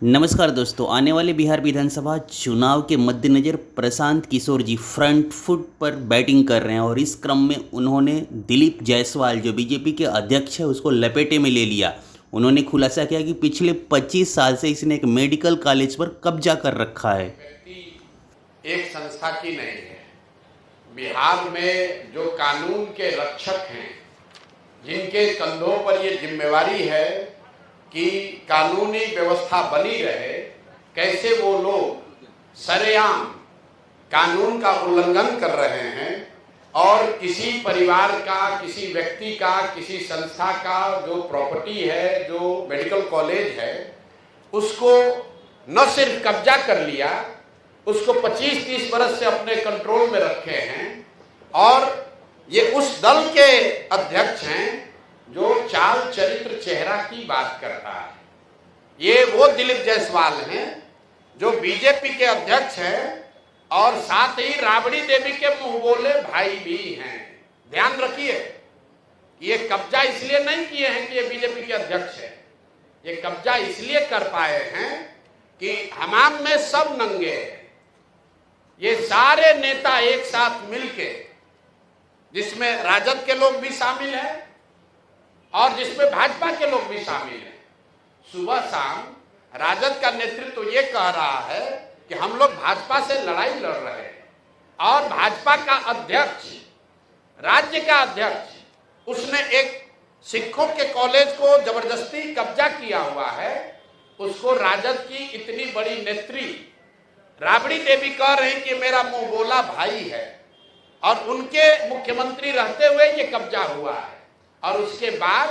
नमस्कार दोस्तों, आने वाले बिहार विधानसभा चुनाव के मद्देनज़र प्रशांत किशोर जी फ्रंट फुट पर बैटिंग कर रहे हैं और इस क्रम में उन्होंने दिलीप जायसवाल जो बीजेपी के अध्यक्ष है उसको लपेटे में ले लिया। उन्होंने खुलासा किया कि पिछले 25 साल से इसने एक मेडिकल कॉलेज पर कब्जा कर रखा है। व्यक्ति एक संस्था की नहीं है। बिहार में जो कानून के रक्षक हैं, जिनके कंधों पर ये जिम्मेवारी है कि कानूनी व्यवस्था बनी रहे, कैसे वो लोग सरेआम कानून का उल्लंघन कर रहे हैं और किसी परिवार का, किसी व्यक्ति का, किसी संस्था का जो प्रॉपर्टी है, जो मेडिकल कॉलेज है, उसको न सिर्फ कब्जा कर लिया, उसको 25-30 बरस से अपने कंट्रोल में रखे हैं। और ये उस दल के अध्यक्ष हैं जो चाल चरित्र चेहरा की बात करता है। ये वो दिलीप जायसवाल हैं जो बीजेपी के अध्यक्ष हैं और साथ ही राबड़ी देवी के मुंह बोले भाई भी हैं। ध्यान रखिए कि ये कब्जा इसलिए नहीं किए हैं कि ये बीजेपी के अध्यक्ष है। ये कब्जा इसलिए कर पाए हैं कि हमाम में सब नंगे हैं। ये सारे नेता एक साथ मिलके, जिसमें राजद के लोग भी शामिल हैं और जिसमें भाजपा के लोग भी शामिल हैं, सुबह शाम राजद का नेतृत्व ये कह रहा है कि हम लोग भाजपा से लड़ाई लड़ रहे हैं और भाजपा का अध्यक्ष, राज्य का अध्यक्ष, उसने एक सिखों के कॉलेज को जबरदस्ती कब्जा किया हुआ है। उसको राजद की इतनी बड़ी नेत्री राबड़ी देवी कह रहे हैं कि मेरा मुंह बोला भाई है और उनके मुख्यमंत्री रहते हुए ये कब्जा हुआ है और उसके बाद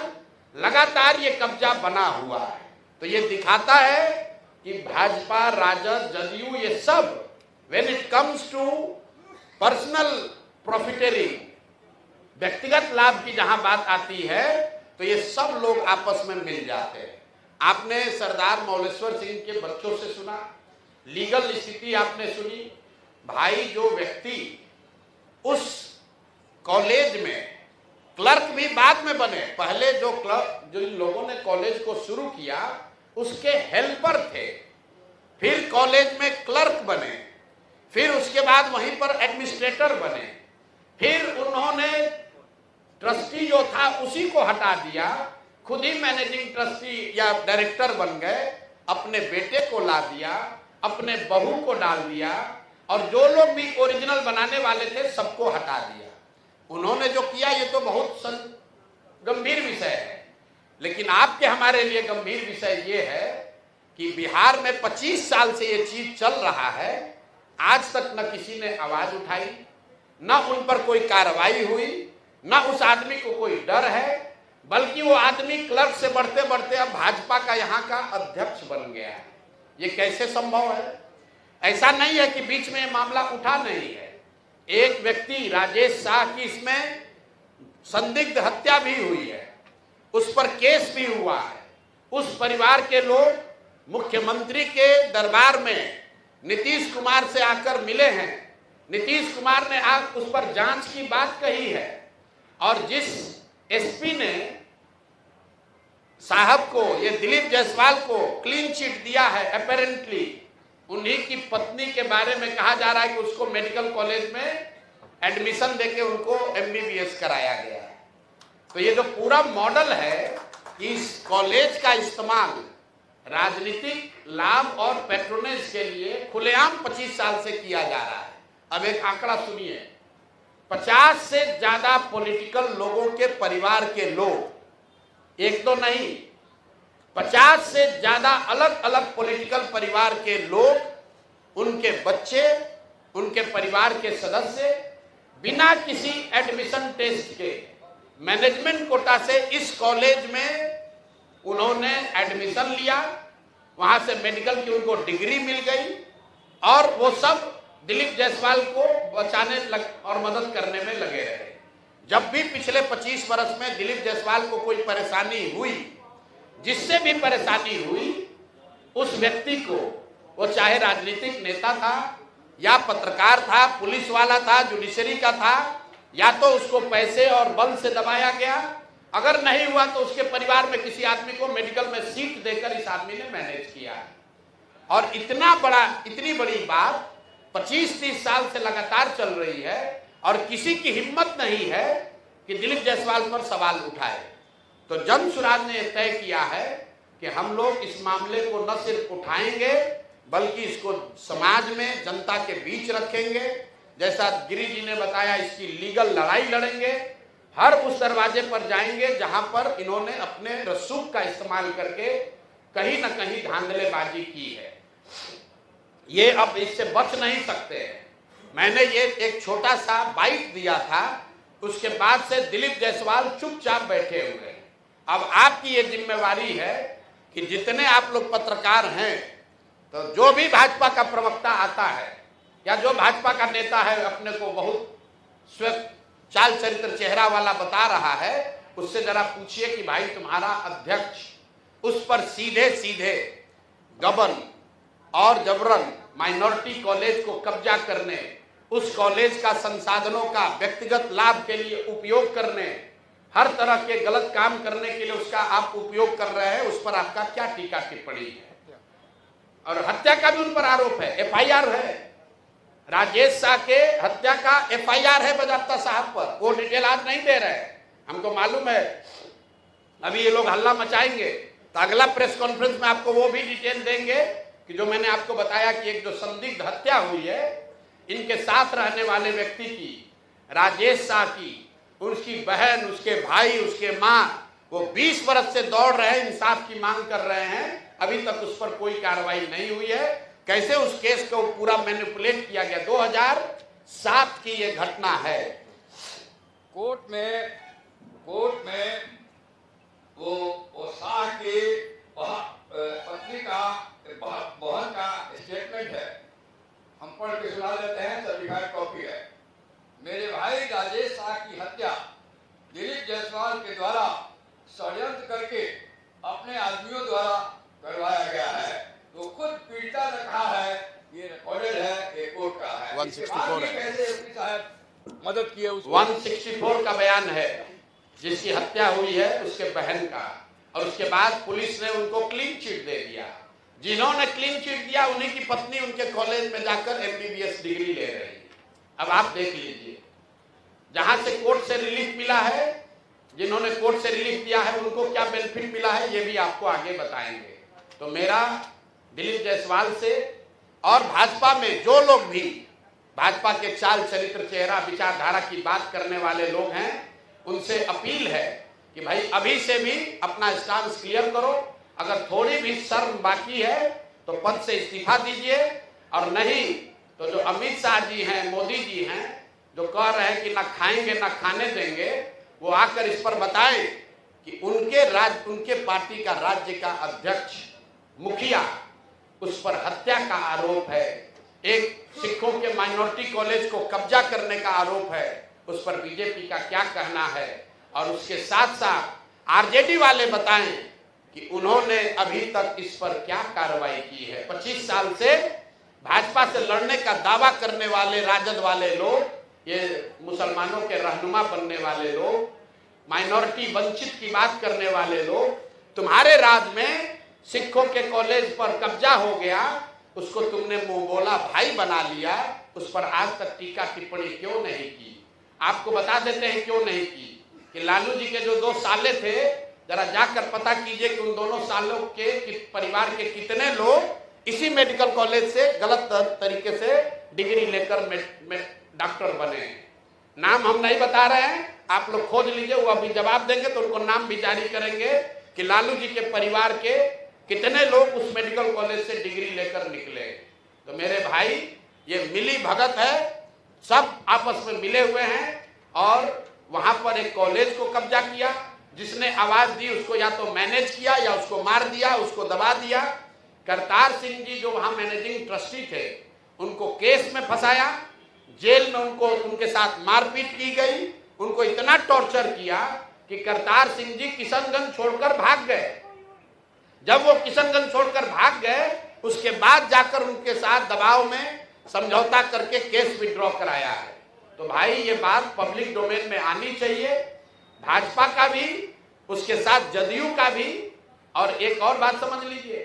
लगातार ये कब्जा बना हुआ है। तो ये दिखाता है कि भाजपा, राजद, जदयू, ये सब when it comes to personal profiteering, व्यक्तिगत लाभ की जहां बात आती है तो ये सब लोग आपस में मिल जाते हैं। आपने सरदार मौलेश्वर सिंह के बच्चों से सुना, लीगल स्थिति आपने सुनी। भाई, जो व्यक्ति उस कॉलेज में क्लर्क भी बाद में बने, पहले जो लोगों ने कॉलेज को शुरू किया उसके हेल्पर थे, फिर कॉलेज में क्लर्क बने, फिर उसके बाद वहीं पर एडमिनिस्ट्रेटर बने, फिर उन्होंने ट्रस्टी जो था उसी को हटा दिया, खुद ही मैनेजिंग ट्रस्टी या डायरेक्टर बन गए, अपने बेटे को ला दिया, अपने बहू को डाल दिया और जो लोग भी ओरिजिनल बनाने वाले थे सबको हटा दिया। उन्होंने जो किया ये तो बहुत गंभीर विषय है, लेकिन आपके हमारे लिए गंभीर विषय ये है कि बिहार में 25 साल से ये चीज चल रहा है। आज तक न किसी ने आवाज उठाई, न उन पर कोई कार्रवाई हुई, न उस आदमी को कोई डर है, बल्कि वो आदमी क्लर्क से बढ़ते बढ़ते अब भाजपा का यहाँ का अध्यक्ष बन गया है। ये कैसे संभव है? ऐसा नहीं है कि बीच में मामला उठा नहीं है। एक व्यक्ति राजेश शाह की इसमें संदिग्ध हत्या भी हुई है, उस पर केस भी हुआ है। उस परिवार के लोग मुख्यमंत्री के दरबार में नीतीश कुमार से आकर मिले हैं। नीतीश कुमार ने उस पर जांच की बात कही है और जिस एसपी ने साहब को, ये दिलीप जायसवाल को क्लीन चिट दिया है, अपेरेंटली उन्हीं की पत्नी के बारे में कहा जा रहा है कि उसको मेडिकल कॉलेज में एडमिशन देके उनको एमबीबीएस कराया गया है। तो ये जो पूरा मॉडल है कि इस कॉलेज का इस्तेमाल राजनीतिक लाभ और पैट्रोनेज के लिए खुलेआम 25 साल से किया जा रहा है। अब एक आंकड़ा सुनिए, 50 से ज्यादा पॉलिटिकल लोगों के परिवार के लोग, एक तो नहीं, 50 से ज्यादा अलग अलग पॉलिटिकल परिवार के लोग, उनके बच्चे, उनके परिवार के सदस्य बिना किसी एडमिशन टेस्ट के मैनेजमेंट कोटा से इस कॉलेज में उन्होंने एडमिशन लिया, वहां से मेडिकल की उनको डिग्री मिल गई और वो सब दिलीप जायसवाल को बचाने और मदद करने में लगे रहे। जब भी पिछले 25 वर्ष में दिलीप जायसवाल को कोई परेशानी हुई, जिससे भी परेशानी हुई, उस व्यक्ति को, वो चाहे राजनीतिक नेता था या पत्रकार था, पुलिस वाला था, जुडिशरी का था, या तो उसको पैसे और बल से दबाया गया, अगर नहीं हुआ तो उसके परिवार में किसी आदमी को मेडिकल में सीट देकर इस आदमी ने मैनेज किया। और इतनी बड़ी बात 25-30 साल से लगातार चल रही है और किसी की हिम्मत नहीं है कि दिलीप जायसवाल पर सवाल उठाए। तो जन सुराज ने तय किया है कि हम लोग इस मामले को न सिर्फ उठाएंगे बल्कि इसको समाज में जनता के बीच रखेंगे। जैसा गिरी जी ने बताया, इसकी लीगल लड़ाई लड़ेंगे। हर उस दरवाजे पर जाएंगे जहां पर इन्होंने अपने रसूख का इस्तेमाल करके कहीं ना कहीं धांधलेबाजी की है। ये अब इससे बच नहीं सकते हैं। मैंने ये एक छोटा सा बाइट दिया था, उसके बाद से दिलीप जायसवाल चुपचाप बैठे हुए हैं। अब आपकी ये जिम्मेवारी है कि जितने आप लोग पत्रकार हैं, तो जो भी भाजपा का प्रवक्ता आता है या जो भाजपा का नेता है अपने को बहुत चाल चरित्र चेहरा वाला बता रहा है, उससे जरा पूछिए कि भाई तुम्हारा अध्यक्ष उस पर सीधे सीधे गबन और जबरन माइनॉरिटी कॉलेज को कब्जा करने, उस कॉलेज का संसाधनों का व्यक्तिगत लाभ के लिए उपयोग करने, हर तरह के गलत काम करने के लिए उसका आप उपयोग कर रहे हैं, उस पर आपका क्या टीका टिप्पणी है? और हत्या का भी उन पर आरोप है, एफआईआर है। राजेश शाह के हत्या का एफआईआर है बजाप्ता साहब पर। वो डिटेल आज नहीं दे रहे हैं, हमको मालूम है अभी ये लोग हल्ला मचाएंगे, तो अगला प्रेस कॉन्फ्रेंस में आपको वो भी डिटेल देंगे कि जो मैंने आपको बताया कि एक जो संदिग्ध हत्या हुई है, इनके साथ रहने वाले व्यक्ति की, राजेश शाह की, उसकी बहन, उसके भाई, उसके माँ, वो 20 वर्ष से दौड़ रहे हैं, इंसाफ की मांग कर रहे हैं। अभी तक उस पर कोई कार्रवाई नहीं हुई है। कैसे उस केस को पूरा मैनिपुलेट किया गया। 2007 की ये घटना है। कोर्ट में वो शाह के पत्नी का बहन का स्टेटमेंट है, हम पढ़ के सुना देते हैं, सर्टिफाइड कॉपी है। मेरे भाई राजेश शाह की हत्या दिलीप जायसवाल के द्वारा षड्यंत्र करके अपने आदमियों द्वारा करवाया गया है। तो खुद पीड़िता ने कहा है, ये रिकॉर्डेड है, ये कोर्ट का है। 164 है। कैसे एसपी साहब मदद किए उसको? 164 का बयान है, जिसकी हत्या हुई है उसके बहन का, और उसके बाद पुलिस ने उनको क्लीन चिट दे दिया। जिन्होंने क्लीन चिट दिया उन्हीं की पत्नी उनके कॉलेज में जाकर एमबीबीएस डिग्री ले रही है। अब आप देख लीजिए, जहां से कोर्ट से रिलीफ मिला है, जिन्होंने कोर्ट से रिलीफ दिया है उनको क्या बेनिफिट मिला है, ये भी आपको आगे बताएंगे। तो मेरा दिलीप जायसवाल से और भाजपा में जो लोग भी भाजपा के चाल चरित्र चेहरा विचारधारा की बात करने वाले लोग हैं, उनसे अपील है कि भाई अभी से भी अपना स्टांस क्लियर करो। अगर थोड़ी भी शर्म बाकी है तो पद से इस्तीफा दीजिए, और नहीं तो जो अमित शाह जी हैं, मोदी जी हैं, जो कह रहे हैं कि ना खाएंगे ना खाने देंगे, वो आकर इस पर बताएं कि उनके पार्टी का राज्य का अध्यक्ष, मुखिया, उस पर हत्या का आरोप है, एक सिखों के माइनॉरिटी कॉलेज को कब्जा करने का आरोप है, उस पर बीजेपी का क्या कहना है। और उसके साथ साथ आरजेडी वाले बताएं कि उन्होंने अभी तक इस पर क्या कार्रवाई की है। 25 साल से भाजपा से लड़ने का दावा करने वाले राजद वाले लोग, ये मुसलमानों के रहनुमा बनने वाले लोग, माइनॉरिटी वंचित की बात करने वाले लोग, तुम्हारे राज में सिखों के कॉलेज पर कब्जा हो गया, उसको तुमने मुंह बोला भाई बना लिया, उस पर आज तक टीका टिप्पणी क्यों नहीं की? आपको बता देते हैं क्यों नहीं की कि लालू जी के जो 2 साले थे, जरा जाकर पता कीजिए कि उन दोनों सालों के परिवार के कितने लोग इसी मेडिकल कॉलेज से गलत तरीके से डिग्री लेकर डॉक्टर बने। नाम हम नहीं बता रहे हैं, आप लोग खोज लीजिए, वो अभी जवाब देंगे तो उनको नाम भी जारी करेंगे कि लालू जी के परिवार के कितने लोग उस मेडिकल कॉलेज से डिग्री लेकर निकले। तो मेरे भाई, ये मिली भगत है, सब आपस में मिले हुए हैं और वहां पर एक कॉलेज को कब्जा किया। जिसने आवाज दी उसको या तो मैनेज किया या उसको मार दिया, उसको दबा दिया। करतार सिंह जी जो वहां मैनेजिंग ट्रस्टी थे, उनको केस में फंसाया, जेल में उनके साथ मारपीट की गई, उनको इतना टॉर्चर किया कि करतार सिंह जी किशनगंज छोड़कर भाग गए। जब वो किशनगंज छोड़कर भाग गए, उसके बाद जाकर उनके साथ दबाव में समझौता करके केस विड्रॉ कराया है। तो भाई ये बात पब्लिक डोमेन में आनी चाहिए, भाजपा का भी, उसके साथ जदयू का भी। और एक और बात समझ लीजिए,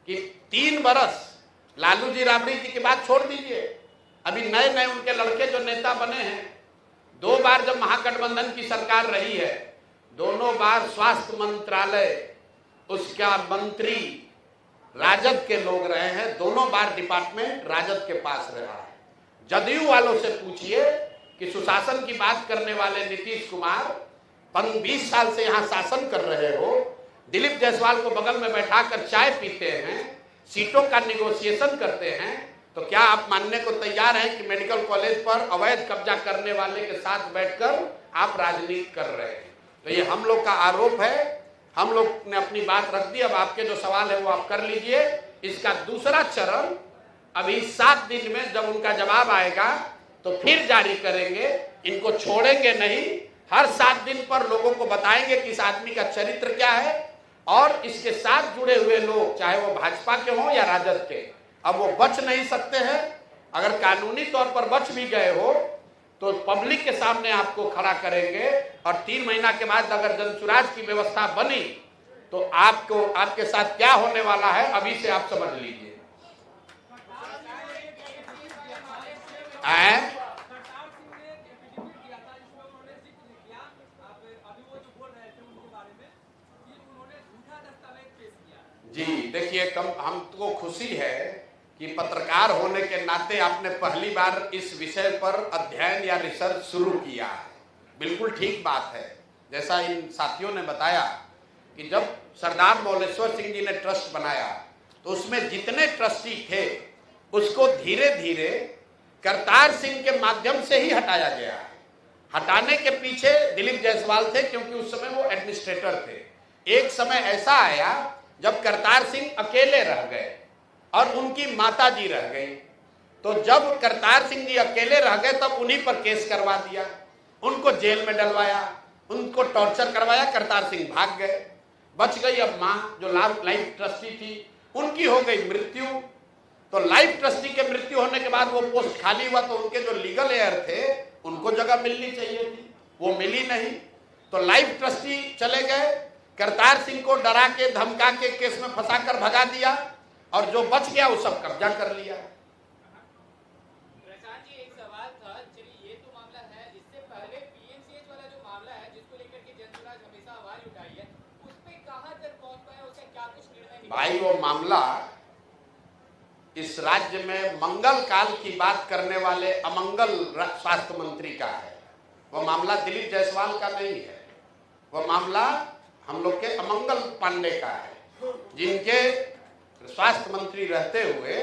कि 3 बरस लालू जी राबड़ी जी की बात छोड़ दीजिए, अभी नए नए उनके लड़के जो नेता बने हैं, 2 बार जब महागठबंधन की सरकार रही है, दोनों बार स्वास्थ्य मंत्रालय उसका मंत्री राजद के लोग रहे हैं, दोनों बार डिपार्टमेंट राजद के पास रहा है। जदयू वालों से पूछिए कि सुशासन की बात करने वाले नीतीश कुमार 20 साल से यहां शासन कर रहे हो, दिलीप जायसवाल को बगल में बैठाकर चाय पीते हैं, सीटों का निगोशिएशन करते हैं, तो क्या आप मानने को तैयार हैं कि मेडिकल कॉलेज पर अवैध कब्जा करने वाले के साथ बैठकर आप राजनीति कर रहे हैं? तो ये हम लोग का आरोप है, हम लोग ने अपनी बात रख दी। अब आपके जो सवाल है वो आप कर लीजिए। इसका दूसरा चरण अभी 7 दिन में जब उनका जवाब आएगा तो फिर जारी करेंगे, इनको छोड़ेंगे नहीं। हर 7 दिन पर लोगों को बताएंगे कि इस आदमी का चरित्र क्या है, और इसके साथ जुड़े हुए लोग चाहे वो भाजपा के हों या राजद के, अब वो बच नहीं सकते हैं। अगर कानूनी तौर पर बच भी गए हो तो पब्लिक के सामने आपको खड़ा करेंगे, और 3 महीना के बाद अगर जनसुराज की व्यवस्था बनी तो आपको आपके साथ क्या होने वाला है अभी से आप समझ लीजिए। जी देखिए, हमको खुशी है कि पत्रकार होने के नाते आपने पहली बार इस विषय पर अध्ययन या रिसर्च शुरू किया है। बिल्कुल ठीक बात है। जैसा इन साथियों ने बताया कि जब सरदार मौलेश्वर सिंह जी ने ट्रस्ट बनाया तो उसमें जितने ट्रस्टी थे उसको धीरे धीरे करतार सिंह के माध्यम से ही हटाया गया है। हटाने के पीछे दिलीप जायसवाल थे, क्योंकि उस समय वो एडमिनिस्ट्रेटर थे। एक समय ऐसा आया जब करतार सिंह अकेले रह गए और उनकी माता जी रह गई, तो जब करतार सिंह जी अकेले रह गए तब उन्हीं पर केस करवा दिया, उनको जेल में डलवाया, उनको टॉर्चर करवाया। करतार सिंह भाग गए, बच गई अब माँ जो लाइफ ट्रस्टी थी, उनकी हो गई मृत्यु। तो लाइफ ट्रस्टी के मृत्यु होने के बाद वो पोस्ट खाली हुआ, तो उनके जो लीगल एयर थे उनको जगह मिलनी चाहिए थी, वो मिली नहीं। तो लाइफ ट्रस्टी चले गए, करतार सिंह को डरा के धमका के केस में फंसाकर भगा दिया, और जो बच गया वो सब कब्जा कर लिया। प्रशांत जी, एक सवाल था। चलिए, ये तो मामला है, इससे पहले पीएमसीएच वाला जो मामला है जिसको लेकर के जनसुराज हमेशा आवाज उठाई है, उस पे कहां तक पहुंच पाया, उसका क्या कुछ निर्णय? भाई वो मामला इस राज्य में मंगल काल की बात करने वाले अमंगल स्वास्थ्य मंत्री का है। वो मामला दिलीप जायसवाल का नहीं है, वो मामला हम लोग के अमंगल पांडे का है, जिनके स्वास्थ्य मंत्री रहते हुए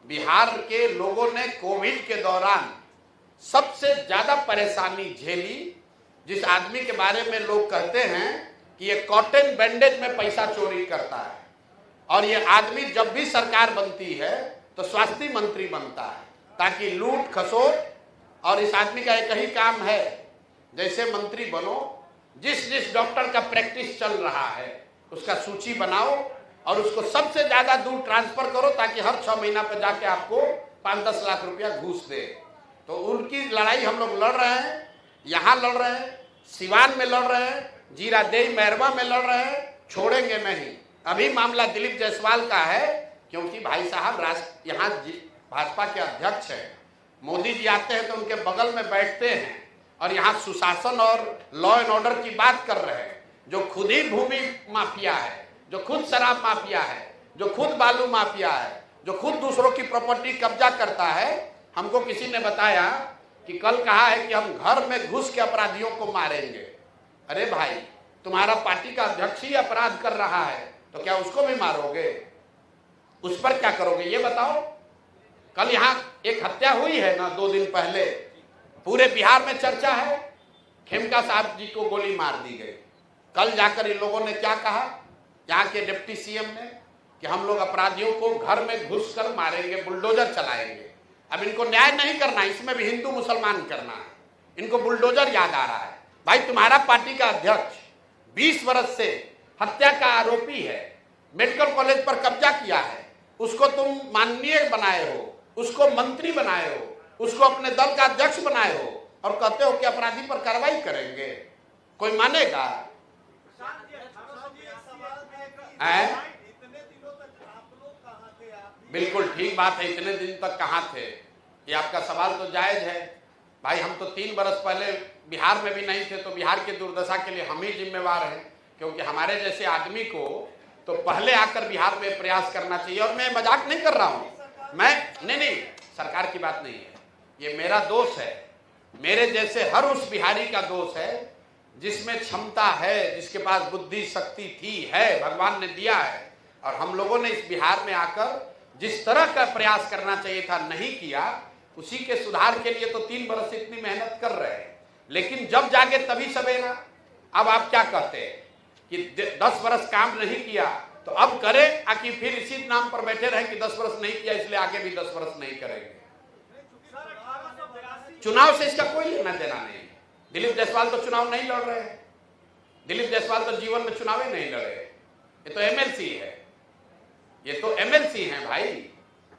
बिहार के लोगों ने कोविड के दौरान सबसे ज्यादा परेशानी झेली। जिस आदमी के बारे में लोग कहते हैं कि ये कॉटन बैंडेज में पैसा चोरी करता है, और ये आदमी जब भी सरकार बनती है तो स्वास्थ्य मंत्री बनता है, ताकि लूट खसोट। और इस आदमी का एक ही काम है, जैसे मंत्री बनो, जिस जिस डॉक्टर का प्रैक्टिस चल रहा है उसका सूची बनाओ और उसको सबसे ज्यादा दूर ट्रांसफर करो, ताकि हर 6 महीना पे जाके आपको 5-10 लाख रुपया घूस दे। तो उनकी लड़ाई हम लोग लड़ रहे हैं, यहाँ लड़ रहे हैं, सिवान में लड़ रहे हैं, जीरादेई मैरवा में लड़ रहे हैं, छोड़ेंगे नहीं। अभी मामला दिलीप जायसवाल का है, क्योंकि भाई साहब यहाँ भाजपा के अध्यक्ष हैं। मोदी जी आते हैं तो उनके बगल में बैठते हैं, और यहाँ सुशासन और लॉ एंड ऑर्डर की बात कर रहे हैं। जो खुद ही भूमि माफिया है, जो खुद शराब माफिया है, जो खुद बालू माफिया है, जो खुद दूसरों की प्रॉपर्टी कब्जा करता है। हमको किसी ने बताया कि कल कहा है कि हम घर में घुस के अपराधियों को मारेंगे। अरे भाई, तुम्हारा पार्टी का अध्यक्ष ही अपराध कर रहा है, तो क्या उसको भी मारोगे? उस पर क्या करोगे ये बताओ। कल यहाँ एक हत्या हुई है ना 2 दिन पहले, पूरे बिहार में चर्चा है, खेमका साहब जी को गोली मार दी गई। कल जाकर इन लोगों ने क्या कहा, यहाँ के डिप्टी सीएम ने, कि हम लोग अपराधियों को घर में घुस कर मारेंगे, बुलडोजर चलाएंगे। अब इनको न्याय नहीं करना, इसमें भी हिंदू मुसलमान करना है, इनको बुलडोजर याद आ रहा है। भाई, तुम्हारा पार्टी का अध्यक्ष 20 वर्ष से हत्या का आरोपी है, मेडिकल कॉलेज पर कब्जा किया है, उसको तुम माननीय बनाए हो, उसको मंत्री बनाए हो, उसको अपने दल का अध्यक्ष बनाए हो, और कहते हो कि अपराधी पर कार्रवाई करेंगे। कोई मानेगा? बिल्कुल ठीक बात है। इतने दिन तक कहाँ थे? ये आपका सवाल तो जायज है भाई। हम तो 3 बरस पहले बिहार में भी नहीं थे, तो बिहार की दुर्दशा के लिए हम ही जिम्मेवार हैं, क्योंकि हमारे जैसे आदमी को तो पहले आकर बिहार में प्रयास करना चाहिए। और मैं मजाक नहीं कर रहा हूँ, मैं नहीं, सरकार की बात नहीं है, ये मेरा दोष है, मेरे जैसे हर उस बिहारी का दोष है जिसमें क्षमता है, जिसके पास बुद्धि शक्ति थी, है, भगवान ने दिया है। और हम लोगों ने इस बिहार में आकर जिस तरह का प्रयास करना चाहिए था नहीं किया, उसी के सुधार के लिए तो 3 बरस से इतनी मेहनत कर रहे हैं। लेकिन जब जागे तभी सवेरा। अब आप क्या कहते हैं कि 10 बरस काम नहीं किया तो अब करें, आकि फिर इसी नाम पर बैठे रहे कि 10 बरस नहीं किया इसलिए आगे भी 10 बरस नहीं करेंगे। चुनाव से इसका कोई लेना देना नहीं। दिलीप जायसवाल तो चुनाव नहीं लड़ रहे हैं, दिलीप जायसवाल तो जीवन में चुनाव ही नहीं लड़े। ये तो एमएलसी है, ये तो एमएलसी हैं भाई,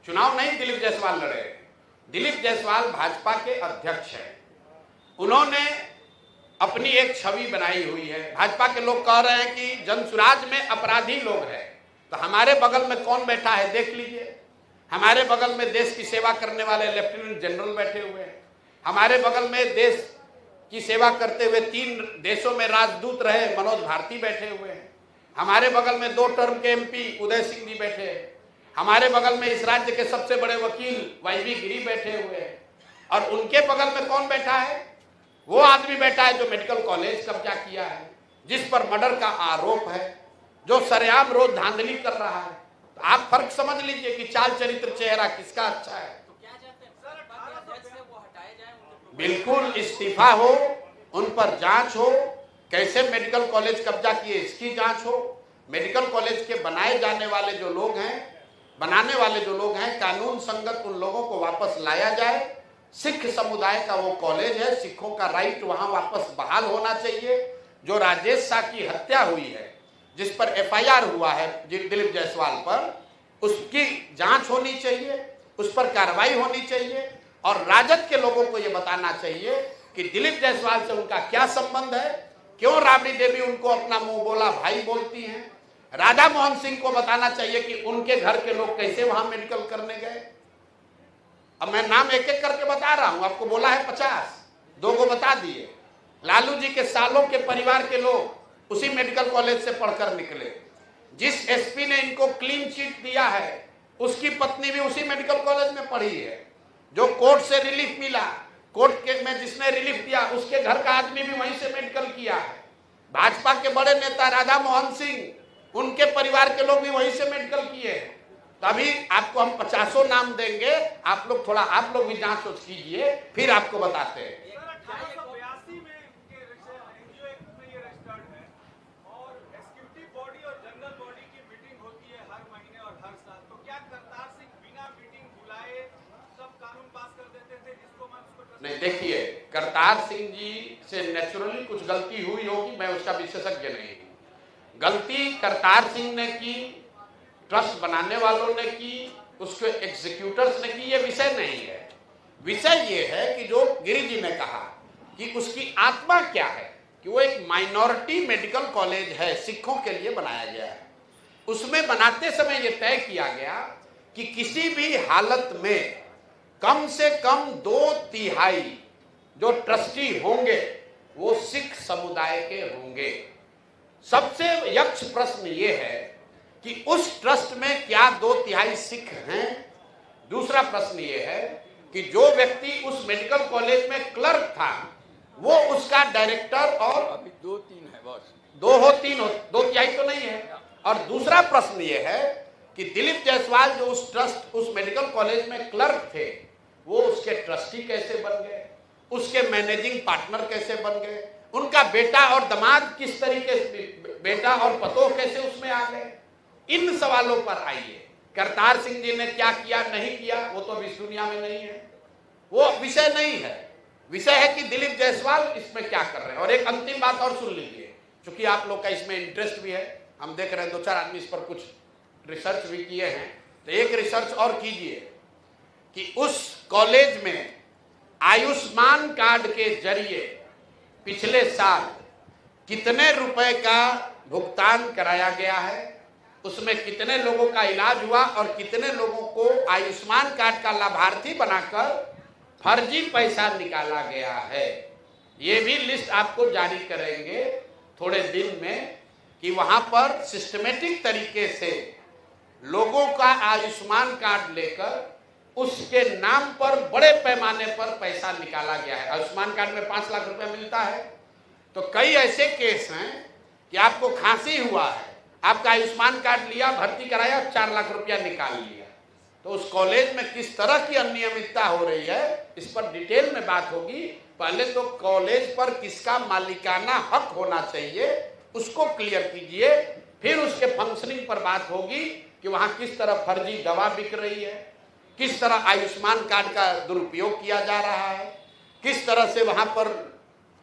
चुनाव नहीं दिलीप जायसवाल लड़े। दिलीप जायसवाल भाजपा के अध्यक्ष हैं, उन्होंने अपनी एक छवि बनाई हुई है। भाजपा के लोग कह रहे हैं कि जनसुराज में अपराधी लोग हैं, तो हमारे बगल में कौन बैठा है देख लीजिए। हमारे बगल में देश की सेवा करने वाले लेफ्टिनेंट जनरल बैठे हुए हैं, हमारे बगल में देश की सेवा करते हुए 3 देशों में राजदूत रहे मनोज भारती बैठे हुए हैं, हमारे बगल में 2 टर्म के एमपी उदय सिंह जी बैठे हैं, हमारे बगल में इस राज्य के सबसे बड़े वकील वाईवी गिरी बैठे हुए हैं, और उनके बगल में कौन बैठा है? वो आदमी बैठा है जो मेडिकल कॉलेज कब्जा किया है, जिस पर मर्डर का आरोप है, जो सरेआम रोज धांधली कर रहा है। तो आप फर्क समझ लीजिए कि चाल चरित्र चेहरा किसका अच्छा है। बिल्कुल इस्तीफा हो, उन पर जांच हो, कैसे मेडिकल कॉलेज कब्जा किए इसकी जांच हो, मेडिकल कॉलेज के बनाए जाने वाले जो लोग हैं, बनाने वाले जो लोग हैं, कानून संगत उन लोगों को वापस लाया जाए। सिख समुदाय का वो कॉलेज है, सिखों का राइट वहां वापस बहाल होना चाहिए। जो राजेश शाह की हत्या हुई है, जिस पर एफआईआर हुआ है दिलीप जायसवाल पर, उसकी जांच होनी चाहिए, उस पर कार्रवाई होनी चाहिए। और राजद के लोगों को यह बताना चाहिए कि दिलीप जायसवाल से उनका क्या संबंध है, क्यों राबड़ी देवी उनको अपना मुंह बोला भाई बोलती हैं। राधा मोहन सिंह को बताना चाहिए कि उनके घर के लोग कैसे वहां मेडिकल करने गए। अब मैं नाम एक एक करके बता रहा हूं, आपको बोला है 50, 2 को बता दिए। लालू जी के सालों के परिवार के लोग उसी मेडिकल कॉलेज से पढ़कर निकले। जिस एसपी ने इनको क्लीन चिट दिया है, उसकी पत्नी भी उसी मेडिकल कॉलेज में पढ़ी है। जो कोर्ट से रिलीफ मिला, कोर्ट के में जिसने रिलीफ दिया, उसके घर का आदमी भी वहीं से मेडिकल किया है। भाजपा के बड़े नेता राधा मोहन सिंह, उनके परिवार के लोग भी वहीं से मेडिकल किए हैं। तभी आपको हम 50 नाम देंगे, आप लोग थोड़ा आप लोग भी जांच कीजिए, फिर आपको बताते हैं। नहीं, देखिए, करतार सिंह जी से नेचुरली कुछ गलती हुई होगी, मैं उसका विशेषज्ञ नहीं हूं। गलती करतार सिंह ने की, ट्रस्ट बनाने वालों ने की, उसके एग्जीक्यूटर्स ने की, ये विषय नहीं है। विषय ये है कि जो गिरी जी ने कहा कि उसकी आत्मा क्या है, कि वो एक माइनॉरिटी मेडिकल कॉलेज है, सिखों के लिए बनाया गया है। उसमें बनाते समय ये तय किया गया कि किसी भी हालत में कम से कम 2/3 जो ट्रस्टी होंगे वो सिख समुदाय के होंगे। सबसे यक्ष प्रश्न ये है कि उस ट्रस्ट में क्या 2/3 सिख हैं। दूसरा प्रश्न ये है कि जो व्यक्ति उस मेडिकल कॉलेज में क्लर्क था, वो उसका डायरेक्टर और अभी 2-3 है बस, 2 हो 3 हो, 2/3 तो नहीं है। और दूसरा प्रश्न ये है कि दिलीप जायसवाल जो उस मेडिकल कॉलेज में क्लर्क थे, वो उसके ट्रस्टी कैसे बन गए, उसके मैनेजिंग पार्टनर कैसे बन गए, उनका बेटा और दामाद किस तरीके से, बेटा और पतोह कैसे उसमें आ गए। इन सवालों पर आइए। करतार सिंह जी ने क्या किया नहीं किया वो तो इस दुनिया में नहीं है, वो विषय नहीं है। विषय है कि दिलीप जायसवाल इसमें क्या कर रहे हैं। और एक अंतिम बात और सुन लीजिए, क्योंकि आप लोग का इसमें इंटरेस्ट भी है, हम देख रहे हैं 2-4 आदमी इस पर कुछ रिसर्च भी किए हैं, तो एक रिसर्च और कीजिए कि उस कॉलेज में आयुष्मान कार्ड के जरिए पिछले साल कितने रुपए का भुगतान कराया गया है, उसमें कितने लोगों का इलाज हुआ और कितने लोगों को आयुष्मान कार्ड का लाभार्थी बनाकर फर्जी पैसा निकाला गया है। ये भी लिस्ट आपको जारी करेंगे थोड़े दिन में कि वहां पर सिस्टमेटिक तरीके से लोगों का आयुष्मान कार्ड लेकर उसके नाम पर बड़े पैमाने पर पैसा निकाला गया है। आयुष्मान कार्ड में 5 लाख रुपए मिलता है, तो कई ऐसे केस हैं कि आपको खांसी हुआ है, आपका आयुष्मान कार्ड लिया, भर्ती कराया, 4 लाख रुपया निकाल लिया। तो उस कॉलेज में किस तरह की अनियमितता हो रही है, इस पर डिटेल में बात होगी। पहले तो कॉलेज पर किसका मालिकाना हक होना चाहिए उसको क्लियर कीजिए, फिर उसके फंक्शनिंग पर बात होगी कि वहां किस तरह फर्जी दवा बिक रही है, किस तरह आयुष्मान कार्ड का दुरुपयोग किया जा रहा है, किस तरह से वहां पर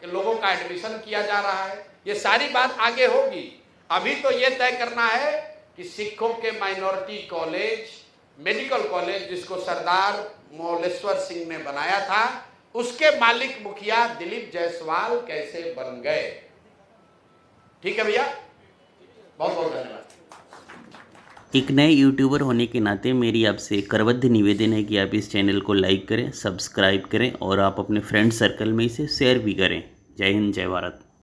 लोगों का एडमिशन किया जा रहा है। ये सारी बात आगे होगी। अभी तो ये तय करना है कि सिखों के माइनॉरिटी कॉलेज, मेडिकल कॉलेज जिसको सरदार मौलेश्वर सिंह ने बनाया था, उसके मालिक मुखिया दिलीप जायसवाल कैसे बन गए। ठीक है भैया, बहुत बहुत धन्यवाद। एक नए यूट्यूबर होने के नाते मेरी आपसे करबद्ध निवेदन है कि आप इस चैनल को लाइक करें, सब्सक्राइब करें और आप अपने फ्रेंड सर्कल में इसे शेयर भी करें। जय हिंद, जय भारत।